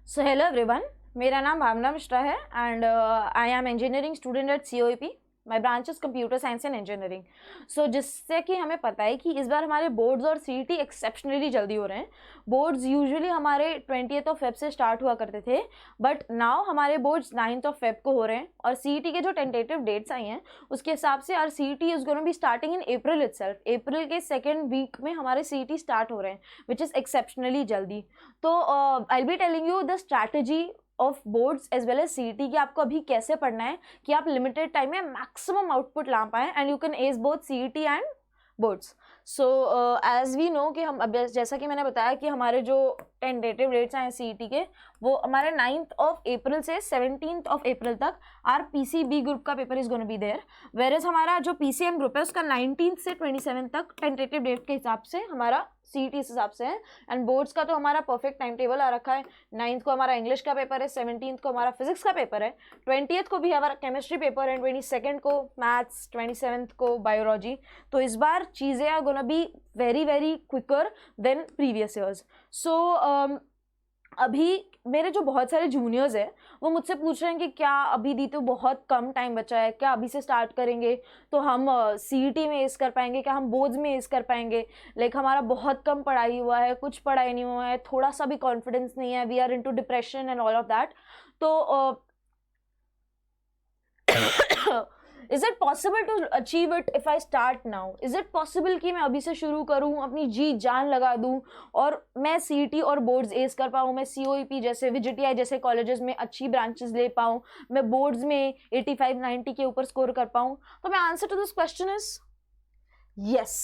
So hello everyone, मेरा नाम भावना मिश्रा है and I am engineering student at COEP। My branch is computer science and engineering. So जिससे कि हमें पता है कि इस बार हमारे बोर्ड्स और CET एक्सेप्शनली जल्दी हो रहे हैं। बोर्ड्स यूजुअली हमारे 20th ऑफ फेब से स्टार्ट हुआ करते थे, बट नाउ हमारे बोर्ड्स 9th ऑफ फेब को हो रहे हैं और CET के जो टेंटेटिव डेट्स आई हैं उसके हिसाब से our CET is going to be starting in April itself. April के सेकेंड वीक में हमारे CET स्टार्ट हो रहे हैं, विच इज़ एक्सेप्शनली जल्दी। तो I will be telling you the strategy of boards as well as CET कि आपको अभी कैसे पढ़ना है कि आप लिमिटेड टाइम में मैक्सिमम आउटपुट ला पाएँ and you can ace both CET and boards. So as we know कि हम अब जैसा कि मैंने बताया कि हमारे जो टेंटेटिव डेट्स हैं CET के वो हमारे 9th ऑफ अप्रैल से 17th ऑफ अप्रैल तक आर PCB ग्रुप का paper is gonna be there, whereas हमारा जो PCM ग्रुप है उसका 19th से 27 तक टेंटेटिव डेट के हिसाब से हमारा CET इस हिसाब से है। एंड बोर्ड्स का तो हमारा परफेक्ट टाइम टेबल आ रखा है। 9th को हमारा इंग्लिश का पेपर है, 17th को हमारा फिजिक्स का पेपर है, 20th को भी हमारा केमिस्ट्री पेपर है, 22nd को मैथ्स, 27th को बायोलॉजी। तो इस बार चीज़ें are gonna be very very quicker than previous years. So अभी मेरे जो बहुत सारे जूनियर्स हैं वो मुझसे पूछ रहे हैं कि क्या अभी दी तो बहुत कम टाइम बचा है, क्या अभी से स्टार्ट करेंगे तो हम CET में एस कर पाएंगे, क्या हम बोर्ड्स में एस कर पाएंगे। लाइक हमारा बहुत कम पढ़ाई हुआ है, कुछ पढ़ाई नहीं हुआ है, थोड़ा सा भी कॉन्फिडेंस नहीं है, we are into depression and all of that. तो is it possible to achieve it if I start now? Is it possible कि मैं अभी से शुरू करूं, अपनी जी जान लगा दूं और मैं CET और बोर्ड्स एस कर पाऊं, मैं COEP जैसे VGTI जैसे कॉलेजेस में अच्छी ब्रांचेस ले पाऊं, मैं बोर्ड्स में 85-90 के ऊपर स्कोर कर पाऊं? तो my answer to this question is yes.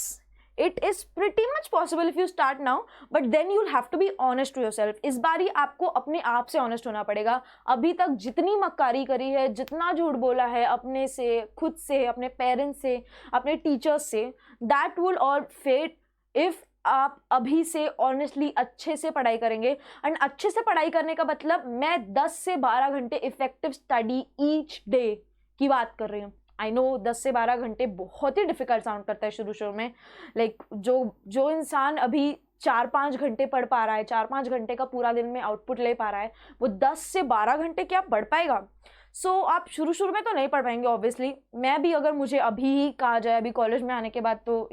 It is pretty much possible if you start now, but then you'll have to be honest to yourself. इस बारी आपको अपने आप से honest होना पड़ेगा। अभी तक जितनी मक्कारी करी है, जितना झूठ बोला है अपने से, खुद से, अपने पेरेंट्स से, अपने टीचर्स से, that will all fade if आप अभी से ऑनेस्टली अच्छे से पढ़ाई करेंगे। एंड अच्छे से पढ़ाई करने का मतलब मैं 10 से 12 घंटे इफेक्टिव स्टडी ईच डे की बात कर रही हूँ। आई नो 10 से 12 घंटे बहुत ही डिफिकल्ट साउंड करता है शुरू में। लाइक जो इंसान अभी 4-5 घंटे पढ़ पा रहा है, 4-5 घंटे का पूरा दिन में आउटपुट ले पा रहा है, वो 10 से 12 घंटे क्या पढ़ पाएगा? सो आप शुरू में तो नहीं पढ़ पाएंगे ऑब्वियसली। मैं भी अगर मुझे अभी ही कहा जाए अभी कॉलेज में आने के बाद तो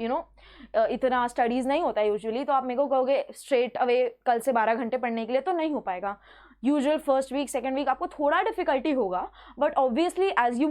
इतना स्टडीज़ नहीं होता है यूजुअली, तो आप मेरे को कहोगे स्ट्रेट अवे कल से 12 घंटे पढ़ने के लिए, तो नहीं हो पाएगा। Usual first week second week आपको थोड़ा डिफिकल्टी होगा, but obviously as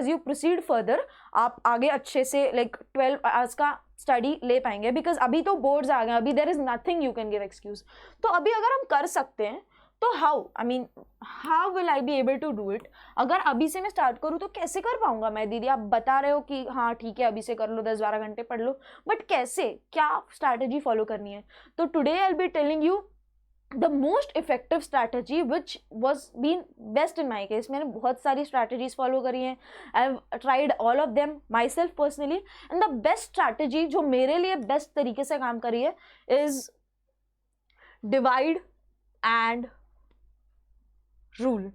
you proceed further आप आगे अच्छे से लाइक 12 आवर्स का स्टडी ले पाएंगे, बिकॉज अभी तो बोर्ड्स आ गए, अभी there is nothing you can give excuse. तो अभी अगर हम कर सकते हैं तो how will I be able to do it? अगर अभी से मैं स्टार्ट करूँ तो कैसे कर पाऊंगा मैं? दीदी आप बता रहे हो कि हाँ ठीक है अभी से कर लो, 10-12 घंटे पढ़ लो, बट कैसे, क्या स्ट्रैटेजी फॉलो करनी है? तो today I will be telling you the most effective strategy which was been best in my case. मैंने बहुत सारी strategies follow करी हैं, I've tried all of them myself personally, and the best strategy जो मेरे लिए best तरीके से काम करी है is divide and rule.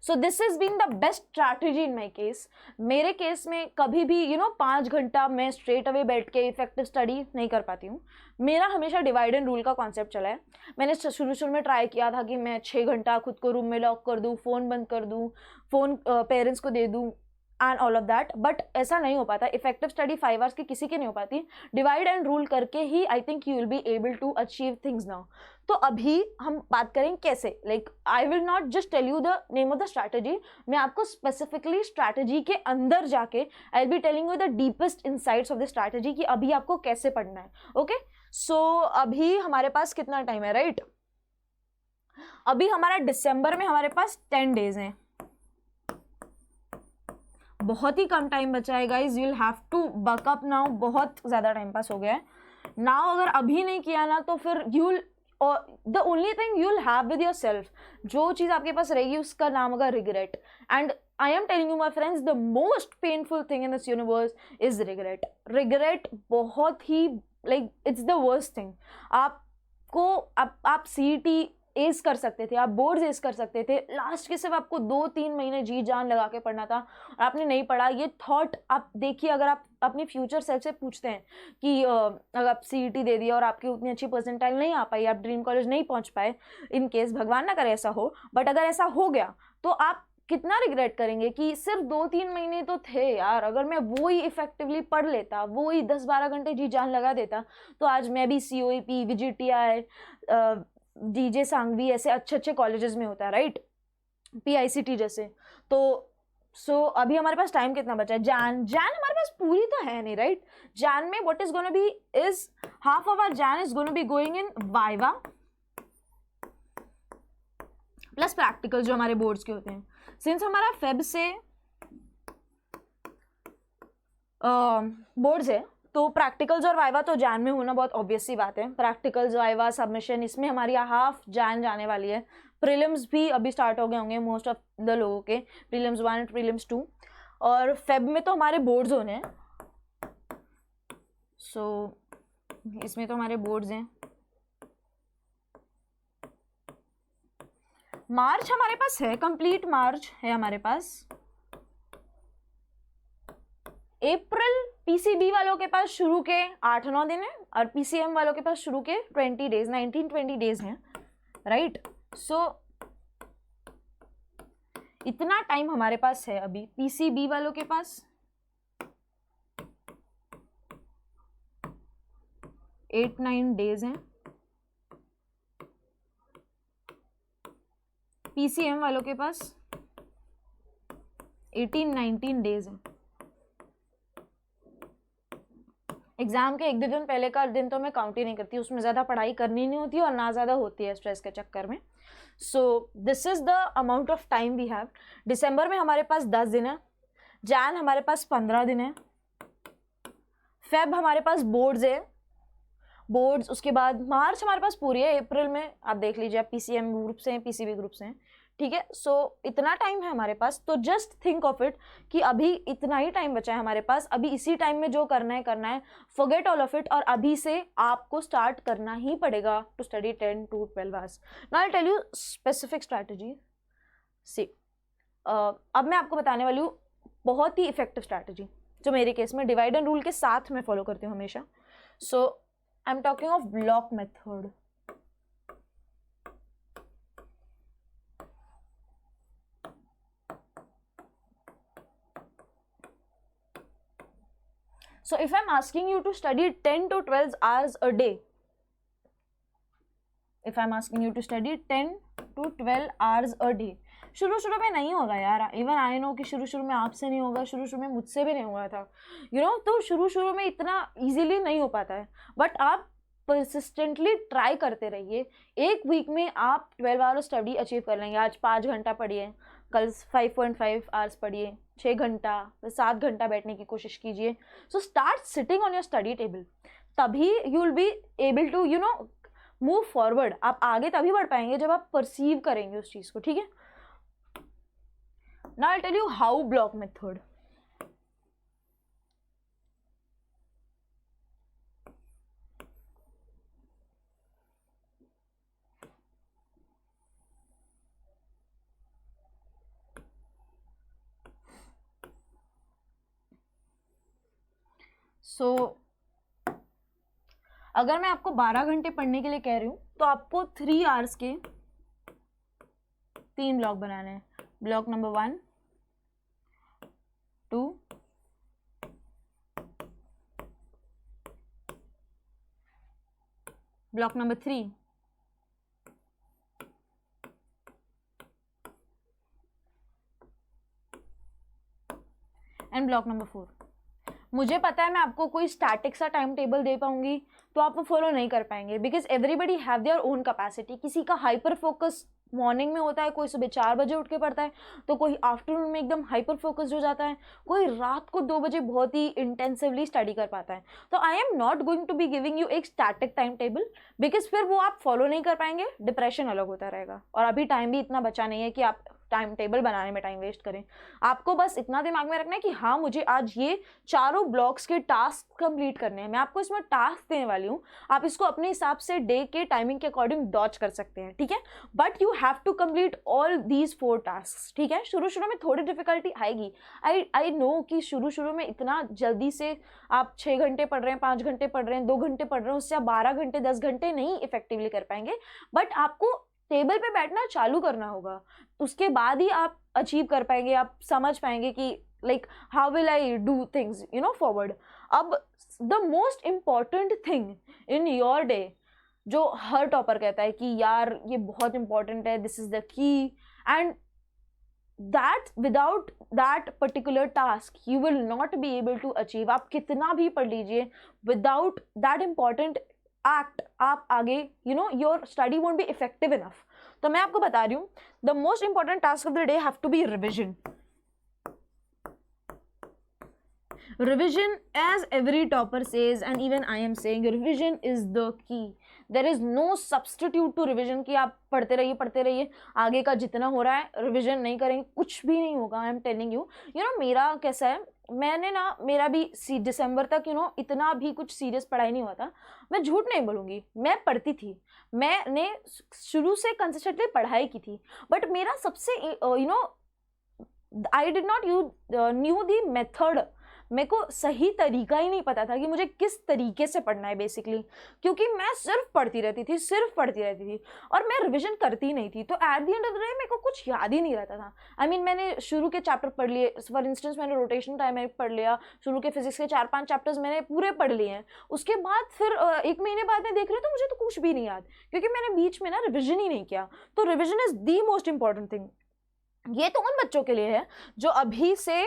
So this is been the best strategy in my case. मेरे केस में कभी भी 5 घंटा मैं स्ट्रेट अवे बैठ के इफेक्टिव स्टडी नहीं कर पाती हूँ। मेरा हमेशा डिवाइड एंड रूल का कॉन्सेप्ट चला है। मैंने शुरू में ट्राई किया था कि मैं 6 घंटा खुद को रूम में लॉक कर दूँ, फ़ोन बंद कर दूँ, फ़ोन पेरेंट्स को दे दूँ and all of that, but ऐसा नहीं हो पाता। इफेक्टिव स्टडी 5 आवर्स की किसी की नहीं हो पाती। डिवाइड एंड रूल करके ही I think you will be able to achieve things now. तो अभी हम बात करें कैसे। Like I will not just tell you the name of the strategy, मैं आपको स्पेसिफिकली स्ट्रैटेजी के अंदर जाके I will be telling you the deepest insights of the strategy कि अभी आपको कैसे पढ़ना है। ओके, सो अभी हमारे पास कितना टाइम है, राइट? अभी हमारा दिसंबर में हमारे पास 10 डेज हैं, बहुत ही कम टाइम बचा है guys. You will have to buck up now, बहुत ज़्यादा टाइम पास हो गया है नाउ। अगर अभी नहीं किया ना तो फिर you will, the only thing you will have with yourself, जो चीज़ आपके पास रहेगी उसका नाम होगा regret. And I am telling you my friends, the most painful thing in this universe is regret. Regret बहुत ही like it's the worst thing. आपको आप CET एस कर सकते थे, आप बोर्ड्स एस कर सकते थे। लास्ट के सिर्फ आपको 2-3 महीने जी जान लगा के पढ़ना था और आपने नहीं पढ़ा। ये थॉट आप देखिए, अगर आप अपने फ्यूचर सेल्फ से पूछते हैं कि अगर आप सीईटी दे दिया और आपकी उतनी अच्छी परसेंटाइल नहीं आ पाई, आप ड्रीम कॉलेज नहीं पहुंच पाए, इन केस भगवान ना करे ऐसा हो, बट अगर ऐसा हो गया तो आप कितना रिग्रेट करेंगे कि सिर्फ 2-3 महीने तो थे यार, अगर मैं वो ही इफेक्टिवली पढ़ लेता, वो ही 10-12 घंटे जी जान लगा देता, तो आज मैं भी COEP, VGTI, DJ सांघवी ऐसे अच्छे अच्छे कॉलेजेस में होता है, राइट, PICT जैसे। तो अभी हमारे पास टाइम कितना बचा है? जान हमारे पास पूरी तो है नहीं, राइट। जान में what is gonna be is half of our Jan is gonna be going in viva plus practical जो हमारे बोर्ड्स के होते हैं। सिंस हमारा फेब से बोर्ड्स है, तो प्रैक्टिकल्स और वाइवा तो जान में होना बहुत ऑब्वियस सी बात है। प्रैक्टिकल्स, वाइवा, सबमिशन, इसमें हमारी हाफ जान जाने वाली है। प्रीलिम्स भी अभी स्टार्ट हो गए होंगे मोस्ट ऑफ द लोगों के, प्रीलिम्स 1 प्रीलिम्स 2, और फेब में तो हमारे बोर्ड्स होने हैं। सो इसमें तो हमारे बोर्ड्स हैं। मार्च हमारे पास है, कंप्लीट मार्च है हमारे पास। अप्रैल PCB वालों के पास शुरू के 8-9 दिन है और PCM वालों के पास शुरू के 20 डेज, 19-20 डेज हैं, राइट। सो इतना टाइम हमारे पास है अभी। PCB वालों के पास 8-9 डेज हैं, PCM वालों के पास 18-19 डेज हैं। एग्जाम के 1-2 दिन पहले का दिन तो मैं काउंट ही नहीं करती, उसमें ज़्यादा पढ़ाई करनी नहीं होती और ना ज़्यादा होती है स्ट्रेस के चक्कर में। So this is the amount of time we have. December में हमारे पास 10 दिन है, जैन हमारे पास 15 दिन है, फेब हमारे पास बोर्ड्स है, बोर्ड्स, उसके बाद मार्च हमारे पास पूरी है। अप्रैल में आप देख लीजिए, आप PCM ग्रुप से हैं, PCB ग्रुप से हैं, ठीक है। सो इतना टाइम है हमारे पास, तो जस्ट थिंक ऑफ इट कि अभी इतना ही टाइम बचा है हमारे पास। अभी इसी टाइम में जो करना है, फॉरगेट ऑल ऑफ इट, और अभी से आपको स्टार्ट करना ही पड़ेगा to study 10 to 12 hours. Now I tell you specific strategy. See अब मैं आपको बताने वाली हूँ बहुत ही इफेक्टिव स्ट्रैटेजी, जो मेरे केस में डिवाइड एंड रूल के साथ मैं फॉलो करती हूँ हमेशा। So I am talking of block method. So if I'm asking you to study 10 to 12 hours a day, if I'm asking you to study 10 to 12 hours a day, शुरू में नहीं होगा यार, इवन आई नो कि शुरू में आपसे नहीं होगा, शुरू में मुझसे भी नहीं हुआ था, तो शुरू में इतना इजीली नहीं हो पाता है, बट आप परसिस्टेंटली ट्राई करते रहिए। एक वीक में आप 12 आवर्स स्टडी अचीव कर लेंगे। आज 5 घंटा पढ़िए, कल 5.5 आवर्स पढ़िए, 6 घंटा, 7 घंटा बैठने की कोशिश कीजिए। So start sitting on your study table, तभी you will be able to move forward. आप आगे तभी बढ़ पाएंगे जब आप परसीव करेंगे उस चीज़ को, ठीक है। Now I tell you how block method. अगर मैं आपको 12 घंटे पढ़ने के लिए कह रही हूँ, तो आपको 3 आवर्स के 3 ब्लॉक बनाने हैं। Block number 1, 2, block number 3, and block number 4। मुझे पता है मैं आपको कोई स्टैटिक सा टाइम टेबल दे पाऊंगी तो आप वो फॉलो नहीं कर पाएंगे, because everybody have their own capacity. किसी का हाइपर फोकस मॉर्निंग में होता है, कोई सुबह 4 बजे उठ के पढ़ता है, तो कोई आफ्टरनून में एकदम हाइपर फोकस्ड हो जाता है, कोई रात को 2 बजे बहुत ही इंटेंसिवली स्टडी कर पाता है। तो I am not going to be giving you एक स्टैटिक टाइम टेबल, बिकॉज फिर वो आप फॉलो नहीं कर पाएंगे, डिप्रेशन अलग होता रहेगा, और अभी टाइम भी इतना बचा नहीं है कि आप टाइम टेबल बनाने में टाइम वेस्ट करें। आपको बस इतना दिमाग में रखना है कि हाँ मुझे आज ये चारों ब्लॉक्स के टास्क कंप्लीट करने हैं। मैं आपको इसमें टास्क देने वाली हूँ, आप इसको अपने हिसाब से डे के टाइमिंग के अकॉर्डिंग डॉच कर सकते हैं, ठीक है। But you have to complete all these 4 task, ठीक है। शुरू शुरू में थोड़ी डिफिकल्टी आएगी, आई नो कि शुरू शुरू में इतना जल्दी से आप 6 घंटे पढ़ रहे हैं, 5 घंटे पढ़ रहे हैं, 2 घंटे पढ़ रहे हैं, उससे आप 12 घंटे 10 घंटे नहीं इफेक्टिवली कर पाएंगे। बट आपको टेबल पे बैठना चालू करना होगा, उसके बाद ही आप अचीव कर पाएंगे, आप समझ पाएंगे कि like how will I do things forward. अब the most important thing in your day, जो हर टॉपर कहता है कि यार ये बहुत इंपॉर्टेंट है, this is the key, and that without that particular task you will not be able to achieve। आप कितना भी पढ़ लीजिए, without that important act आप आगे your study won't be effective enough। तो मैं आपको बता रही हूँ, the most important task of the day have to be revision। Revision, as every topper says and even I am saying, revision is the key। There is no substitute to revision कि आप पढ़ते रहिए, आगे का जितना हो रहा है रिविजन नहीं करेंगे कुछ भी नहीं होगा। आई एम टेलिंग यू, मेरा कैसा है, मैंने ना मेरा भी दिसंबर तक इतना भी कुछ सीरियस पढ़ाई नहीं हुआ था। मैं झूठ नहीं बोलूँगी, मैं पढ़ती थी, मैंने शुरू से कंसिस्टेंटली पढ़ाई की थी। बट मेरा सबसे I did not new the method, मेरे को सही तरीका ही नहीं पता था कि मुझे किस तरीके से पढ़ना है बेसिकली, क्योंकि मैं सिर्फ पढ़ती रहती थी और मैं रिवीजन करती नहीं थी। तो eight the end of the day मेरे को कुछ याद ही नहीं रहता था। आई मीन मैंने शुरू के चैप्टर पढ़ लिए, फॉर इंस्टेंस मैंने रोटेशन टाइम पढ़ लिया, शुरू के फिजिक्स के 4-5 चैप्टर्स मैंने पूरे पढ़ लिए हैं। उसके बाद फिर 1 महीने बाद मैं देख रही हूँ तो मुझे तो कुछ भी नहीं याद, क्योंकि मैंने बीच में ना रिविजन ही नहीं किया। तो revision is the most important thing. ये तो उन बच्चों के लिए है जो अभी से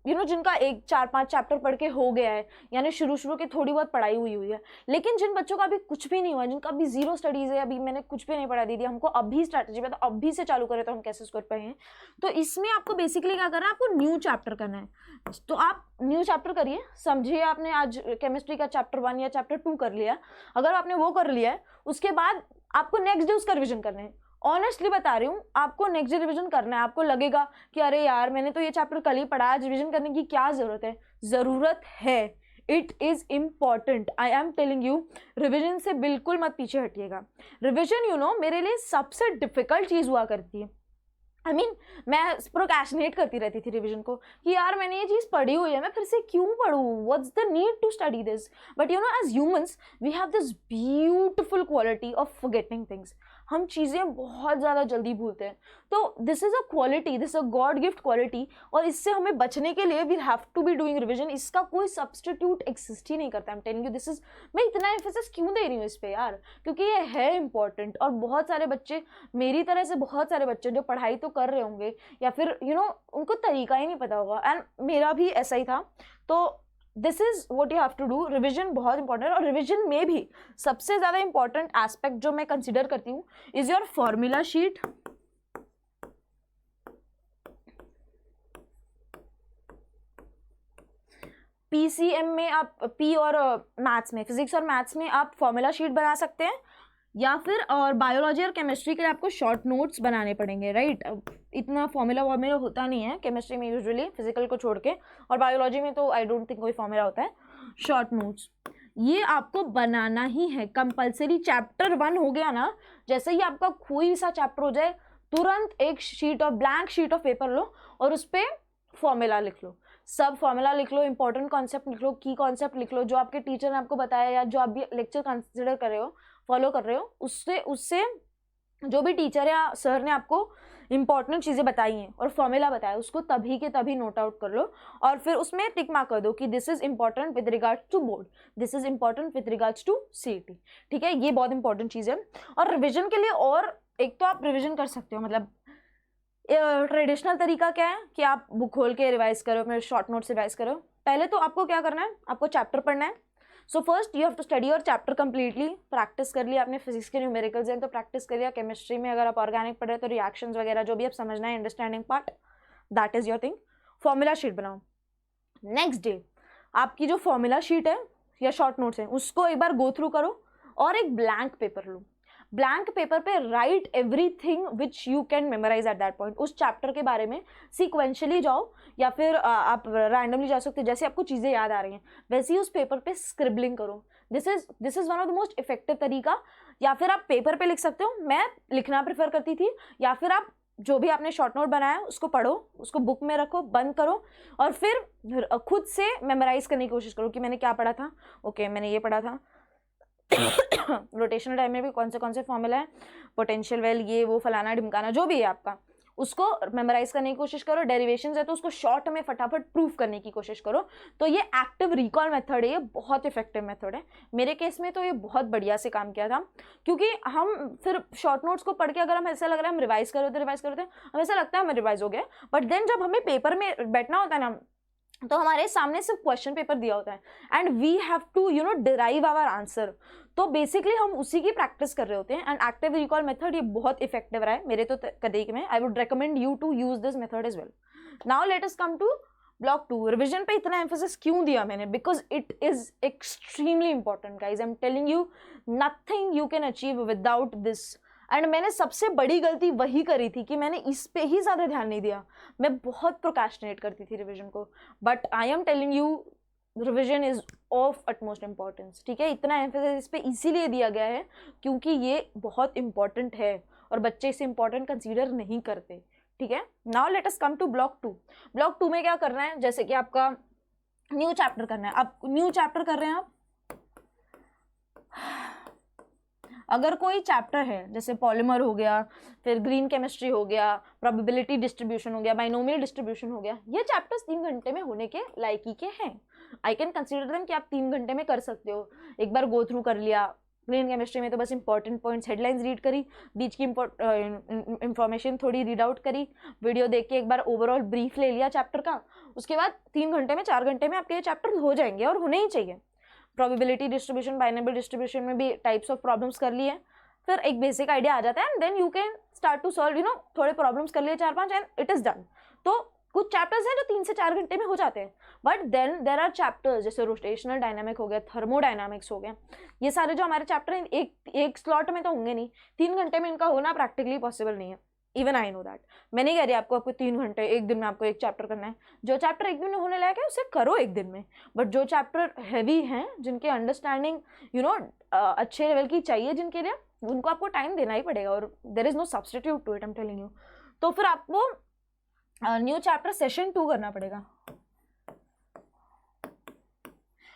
जिनका 4-5 चैप्टर पढ़ के हो गया है, यानी शुरू की थोड़ी बहुत पढ़ाई हुई है। लेकिन जिन बच्चों का अभी कुछ भी नहीं हुआ, जिनका अभी 0 स्टडीज है, अभी मैंने कुछ भी नहीं पढ़ा दीदी, हमको अभी स्ट्रैटेजी में तो अभी से चालू करें तो हम कैसे स्कोर पाए हैं। तो इसमें आपको बेसिकली क्या करना है, आपको न्यू चैप्टर करना है। तो आप न्यू चैप्टर करिए, समझिए आपने आज केमिस्ट्री का चैप्टर 1 या चैप्टर 2 कर लिया। अगर आपने वो कर लिया है, उसके बाद आपको नेक्स्ट डे उसका रिविजन करना है। ऑनेस्टली बता रही हूँ, आपको नेक्स्ट डे रिवीजन करना है। आपको लगेगा कि अरे यार मैंने तो ये चैप्टर कल ही पढ़ा, आज रिवीजन करने की क्या ज़रूरत है। It is important, I am telling you. Revision से बिल्कुल मत पीछे हटिएगा। रिवीजन मेरे लिए सबसे डिफिकल्ट चीज़ हुआ करती है। आई मीन मैं प्रोक्रेस्टिनेट करती रहती थी रिवीजन को कि यार मैंने ये चीज़ पढ़ी हुई है, मैं फिर से क्यों पढ़ूँ, what's the need to study this. But as humans we have this beautiful quality of forgetting things. हम चीज़ें बहुत ज़्यादा जल्दी भूलते हैं। तो this is a quality, this a god gift quality, और इससे हमें बचने के लिए we have to be doing revision. इसका कोई सब्सटीट्यूट एग्जिस्ट ही नहीं करता। I am telling you this is, मैं इतना एम्फेसिस क्यों दे रही हूँ इस पर यार, क्योंकि ये है इंपॉर्टेंट। और बहुत सारे बच्चे, मेरी तरह से बहुत सारे बच्चे जो पढ़ाई तो कर रहे होंगे या फिर उनको तरीका ही नहीं पता होगा, एंड मेरा भी ऐसा ही था। तो this is what you have to do. Revision बहुत इंपॉर्टेंट है, और रिविजन में भी सबसे ज़्यादा इंपॉर्टेंट एस्पेक्ट जो मैं कंसिडर करती हूँ is your formula sheet. PCM में आप पी और मैथ्स में, फिजिक्स और मैथ्स में आप फॉर्मूला शीट बना सकते हैं, या फिर और बायोलॉजी और केमिस्ट्री के लिए आपको शॉर्ट नोट्स बनाने पड़ेंगे, राइट। इतना फॉर्मूला वॉर्मूला होता नहीं है केमिस्ट्री में यूजुअली, फिजिकल को छोड़ के, और बायोलॉजी में तो आई डोंट थिंक कोई फॉर्मूला होता है। शॉर्ट नोट्स ये आपको बनाना ही है कंपलसरी। चैप्टर 1 हो गया ना, जैसे ही आपका कोई सा चैप्टर हो जाए तुरंत एक ब्लैंक शीट ऑफ पेपर लो और उस पर फॉर्मूला लिख लो, सब फॉर्मूला लिख लो, इंपॉर्टेंट कॉन्सेप्ट लिख लो, की कॉन्सेप्ट लिख लो, जो आपके टीचर ने आपको बताया या जो आप भी लेक्चर कंसिडर कर रहे हो, फॉलो कर रहे हो, उससे जो भी टीचर या सर ने आपको इंपॉर्टेंट चीज़ें बताई हैं और फॉर्मूला बताया, उसको तभी के तभी नोट आउट कर लो, और फिर उसमें टिक मार्क कर दो कि this is important with regards to board, this is important with regards to CET. ठीक है, ये बहुत इंपॉर्टेंट चीज़ है। और रिविजन के लिए और एक तो आप रिविजन कर सकते हो, मतलब ट्रेडिशनल तरीका क्या है कि आप बुक खोल के रिवाइज करो, अपने शॉर्ट नोट से रिवाइज करो। पहले तो आपको क्या करना है, आपको चैप्टर पढ़ना है। So first you have to study your chapter completely. Practice कर लिया आपने, फिजिक्स के न्यूमेरिकल्स हैं तो प्रैक्टिस कर लिया, केमिस्ट्री में अगर आप ऑर्गेनिक पढ़ रहे हैं तो रिएक्शंस वगैरह जो भी आप समझना है, understanding part, that is your thing. Formula sheet बनाओ। नेक्स्ट डे आपकी जो फॉर्मूला शीट है या शॉर्ट नोट्स हैं उसको एक बार गो थ्रू करो और एक ब्लैंक पेपर लो। ब्लैंक पेपर पे write everything which you can memorise at that point. उस चैप्टर के बारे में सीक्वेंशली जाओ या फिर आप रैंडमली जा सकते हो, जैसे आपको चीज़ें याद आ रही हैं वैसे ही उस पेपर पे स्क्रिबलिंग करो। This is one of the most effective तरीका। या फिर आप पेपर पे लिख सकते हो, मैं लिखना प्रेफर करती थी, या फिर आप जो भी आपने शॉर्ट नोट बनाया उसको पढ़ो, उसको बुक में रखो, बंद करो और फिर खुद से मेमोराइज करने की कोशिश करो कि मैंने क्या पढ़ा था। ओके मैंने ये पढ़ा था रोटेशनल टाइम में भी कौन से फॉर्मूला है, पोटेंशियल वेल, ये वो फलाना ढिमकाना जो भी है आपका, उसको मेमोराइज करने की कोशिश करो। डेरिवेशंस है तो उसको शॉर्ट में फटाफट प्रूफ करने की कोशिश करो। तो ये एक्टिव रिकॉल मेथड है, ये बहुत इफेक्टिव मेथड है। मेरे केस में तो ये बहुत बढ़िया से काम किया था, क्योंकि हम फिर शॉर्ट नोट्स को पढ़ के अगर हम ऐसा लग रहा है हम रिवाइज कर रहे थे हमें ऐसा लगता है हमें रिवाइज हो गया, बट देन जब हमें पेपर में बैठना होता है ना तो हमारे सामने सिर्फ क्वेश्चन पेपर दिया होता है and we have to derive our answer. तो बेसिकली हम उसी की प्रैक्टिस कर रहे होते हैं एंड एक्टिव रिकॉल मेथड ये बहुत इफेक्टिव रहा है मेरे तो तरीके में। I would recommend you to use this method as well. Now let us come to block 2। Revision पे इतना एम्फेसिस क्यों दिया मैंने, because it is extremely important guys. I am telling you nothing you can achieve without this. And मैंने सबसे बड़ी गलती वही करी थी कि मैंने इस पे ही ज़्यादा ध्यान नहीं दिया। मैं बहुत प्रोक्रेस्टिनेट करती थी रिवीजन को, but I am telling you revision is of utmost importance. ठीक है, इतना एम्फेसिस इस पे इसीलिए दिया गया है क्योंकि ये बहुत इंपॉर्टेंट है और बच्चे इसे इंपॉर्टेंट कंसीडर नहीं करते। ठीक है, now let us come to block 2। Block 2 में क्या करना है, जैसे कि आपका न्यू चैप्टर करना है। आप न्यू चैप्टर कर रहे हैं, आप अगर कोई चैप्टर है जैसे पॉलीमर हो गया, फिर ग्रीन केमिस्ट्री हो गया, प्रोबेबिलिटी डिस्ट्रीब्यूशन हो गया, बाइनोमियल डिस्ट्रीब्यूशन हो गया, ये चैप्टर्स 3 घंटे में होने के लायकी के हैं। आई कैन कंसीडर देम कि आप 3 घंटे में कर सकते हो। एक बार गो थ्रू कर लिया। ग्रीन केमिस्ट्री में तो बस इंपॉर्टेंट पॉइंट्स, हेडलाइंस रीड करी, बीच की इंफॉर्मेशन थोड़ी रीड आउट करी, वीडियो देख के एक बार ओवरऑल ब्रीफ ले लिया चैप्टर का, उसके बाद 3 घंटे में 4 घंटे में आपके ये चैप्टर हो जाएंगे और होने ही चाहिए। प्रोबेबिलिटी डिस्ट्रीब्यूशन, बाइनोमियल डिस्ट्रीब्यूशन में भी टाइप्स ऑफ प्रॉब्लम्स कर लिए, फिर एक बेसिक आइडिया आ जाता है and then you can start to solve थोड़े प्रॉब्लम्स कर लिए 4-5 एंड इट इज डन। तो कुछ चैप्टर्स हैं जो 3 से 4 घंटे में हो जाते हैं, but then there are chapters जैसे रोटेशनल डायनामिक हो गया, थर्मोडायनामिक्स हो गया, ये सारे जो हमारे चैप्टर हैं एक स्लॉट में तो होंगे नहीं, 3 घंटे में इनका होना प्रैक्टिकली पॉसिबल नहीं है। Even I know that. मैं नहीं कह रही आपको 3 घंटे एक दिन में आपको एक चैप्टर करना है। जो चैप्टर एक दिन में होने लायक है उसे करो एक दिन में, बट जो चैप्टर हैवी हैं जिनके अंडरस्टैंडिंग अच्छे लेवल की चाहिए जिनके लिए, उनको आपको टाइम देना ही पड़ेगा और there is no substitute to it, I am telling you. तो फिर आपको न्यू चैप्टर सेशन 2 करना पड़ेगा।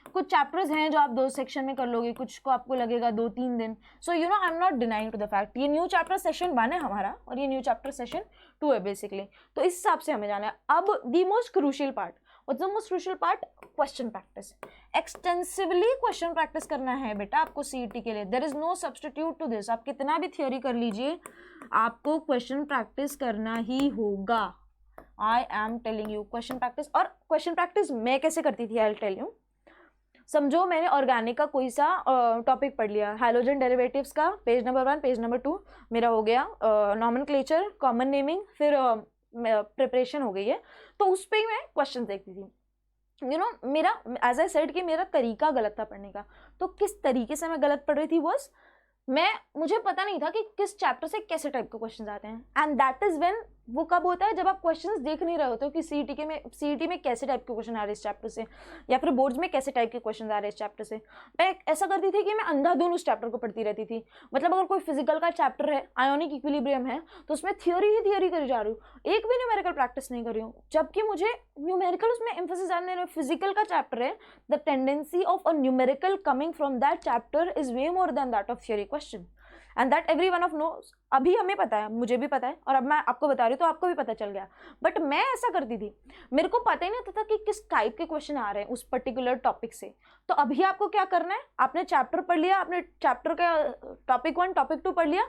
कुछ चैप्टर्स हैं जो आप 2 सेक्शन में कर लोगे, कुछ को आपको लगेगा 2-3 दिन। So I am not denying to the fact ये न्यू चैप्टर सेशन 1 है हमारा और ये न्यू चैप्टर सेशन 2 है बेसिकली। तो इस हिसाब से हमें जाना है। अब the most crucial part, what's the most crucial part? Question practice. Extensively question practice करना है बेटा आपको सीईटी के लिए। There is no substitute to this. आप कितना भी थ्योरी कर लीजिए, आपको क्वेश्चन प्रैक्टिस करना ही होगा। आई am telling you question practice. और क्वेश्चन प्रैक्टिस मैं कैसे करती थी, आई विल टेल यू। समझो मैंने ऑर्गेनिक का कोई सा टॉपिक पढ़ लिया, हाइड्रोजन डेरिवेटिव्स का पेज नंबर 1, पेज नंबर 2 मेरा हो गया, नॉमेनक्लेचर, कॉमन नेमिंग, फिर प्रिपरेशन हो गई है। तो उस पर ही मैं क्वेश्चन देखती थी। मेरा एज आई सेड कि मेरा तरीका गलत था पढ़ने का। तो किस तरीके से मैं गलत पढ़ रही थी बस मुझे पता नहीं था कि किस चैप्टर से कैसे टाइप के क्वेश्चंस आते हैं। एंड दैट इज व्हेन, वो कब होता है जब आप क्वेश्चंस देख नहीं रहे होते हो कि सीईटी में कैसे टाइप के क्वेश्चन आ रहे हैं इस चैप्टर से, या फिर बोर्ड्स में कैसे टाइप के क्वेश्चन आ रहे हैं इस चैप्टर से। मैं ऐसा करती थी कि मैं अंधाधुन उस चैप्टर को पढ़ती रहती थी। मतलब अगर कोई फिजिकल का चैप्टर है, आयोनिक इक्विलिब्रियम है, तो उसमें थ्योरी ही थ्योरी करी जा रही हूँ, एक भी न्यूमेरिकल प्रैक्टिस नहीं कर रही हूँ, जबकि मुझे न्यूमेरिकल उसमें एम्फेसिस जानने रहे। फिजिकल का चैप्टर है, the tendency of a numerical coming from that chapter is way more than that of theory question, and that every one of knows. अभी हमें पता है, मुझे भी पता है, और अब मैं आपको बता रही हूँ तो आपको भी पता चल गया। बट मैं ऐसा करती थी, मेरे को पता ही नहीं था कि किस टाइप के क्वेश्चन आ रहे हैं उस पर्टिकुलर टॉपिक से। तो अभी आपको क्या करना है, आपने चैप्टर पढ़ लिया, आपने चैप्टर का टॉपिक 1 टॉपिक 2 पढ़ लिया,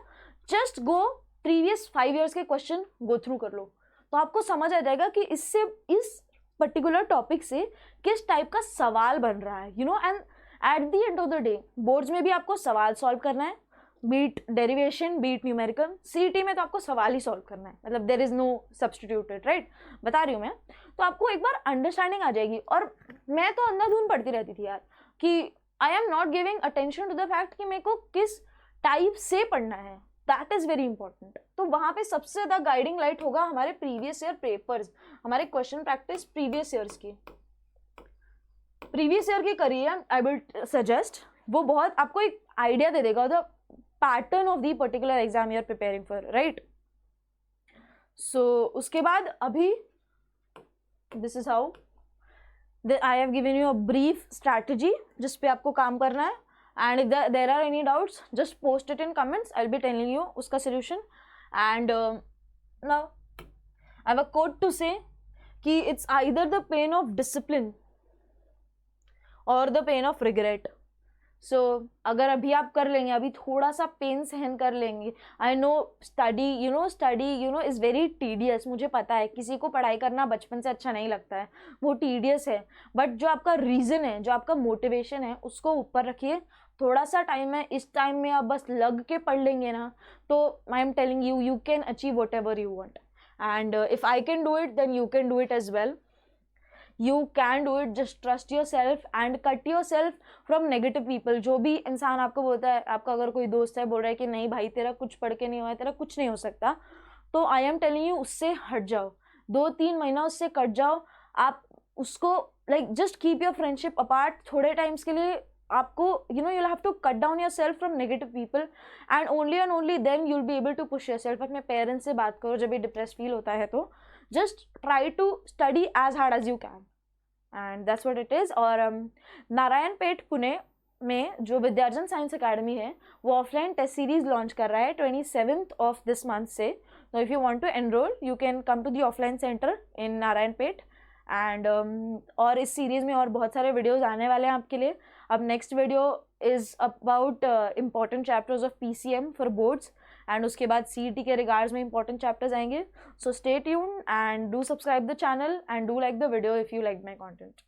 जस्ट गो प्रीवियस 5 ईयर्स के क्वेश्चन गो थ्रू कर लो, तो आपको समझ आ जाएगा कि इससे इस पर्टिकुलर टॉपिक से किस टाइप का सवाल बन रहा है। And at the end of the day boards में भी आपको सवाल सॉल्व करना है, be it derivation, be it numerical. CET में तो आपको सवाल ही सॉल्व करना है, मतलब there is no substituted, right? बता रही हूँ मैं। तो आपको एक बार अंडरस्टैंडिंग आ जाएगी। और मैं तो अंधाधुन पढ़ती रहती थी यार, कि I am not giving attention to the fact कि मेरे को किस टाइप से पढ़ना है, दैट इज़ वेरी इंपॉर्टेंट। तो वहाँ पे सबसे ज़्यादा गाइडिंग लाइट होगा हमारे प्रीवियस ईयर पेपर्स, हमारे क्वेश्चन प्रैक्टिस प्रीवियस ईयर्स की। प्रीवियस ईयर की करिए, आई विल सजेस्ट, वो बहुत आपको एक आइडिया दे देगा the pattern of the particular exam you are preparing for, right. So उसके बाद अभी this is how I have given you a brief strategy जिस पे आपको काम करना है, and if there are any doubts just post it in comments, I will be telling you उसका solution. And now I have a quote to say कि it's either the pain of discipline or the pain of regret. So अगर अभी आप कर लेंगे, अभी थोड़ा सा पेन सहन कर लेंगे, I know study you know is very tedious, मुझे पता है किसी को पढ़ाई करना बचपन से अच्छा नहीं लगता है, वो टीडियस है, बट जो आपका रीज़न है, जो आपका मोटिवेशन है, उसको ऊपर रखिए। थोड़ा सा टाइम है, इस टाइम में आप बस लग के पढ़ लेंगे ना, तो I am telling you, you can achieve whatever you want, and if I can do it then you can do it as well. You can do it, just trust yourself and cut yourself from negative people। जो भी इंसान आपको बोलता है, आपका अगर कोई दोस्त है बोल रहा है कि नहीं भाई तेरा कुछ पढ़ के नहीं हुआ है, तेरा कुछ नहीं हो सकता, तो आई एम टेलिंग यू उससे हट जाओ, 2-3 महीना उससे कट जाओ। आप उसको like just keep your friendship apart थोड़े टाइम्स के लिए। आपको you have to cut down yourself from negative people, and only then you will be able to push yourself. अपने पेरेंट्स से बात करो जब ये डिप्रेस फील होता है, तो just try to study as hard as you can, and that's what it is. और नारायण पेठ पुणे में जो विद्यार्जन साइंस अकेडमी है, वो ऑफलाइन टेस्ट सीरीज लॉन्च कर रहा है 27th ऑफ दिस मंथ से। तो if you want to enrol you can come to the offline centre in Narayan Peth, and और इस सीरीज़ में और बहुत सारे वीडियोस आने वाले हैं आपके लिए। अब next video is about important chapters of PCM for boards, and उसके बाद CET के रिगार्ड्स में इंपॉर्टेंट चैप्टर्स आएंगे। So stay tuned and do subscribe the channel and do like the video if you like my content.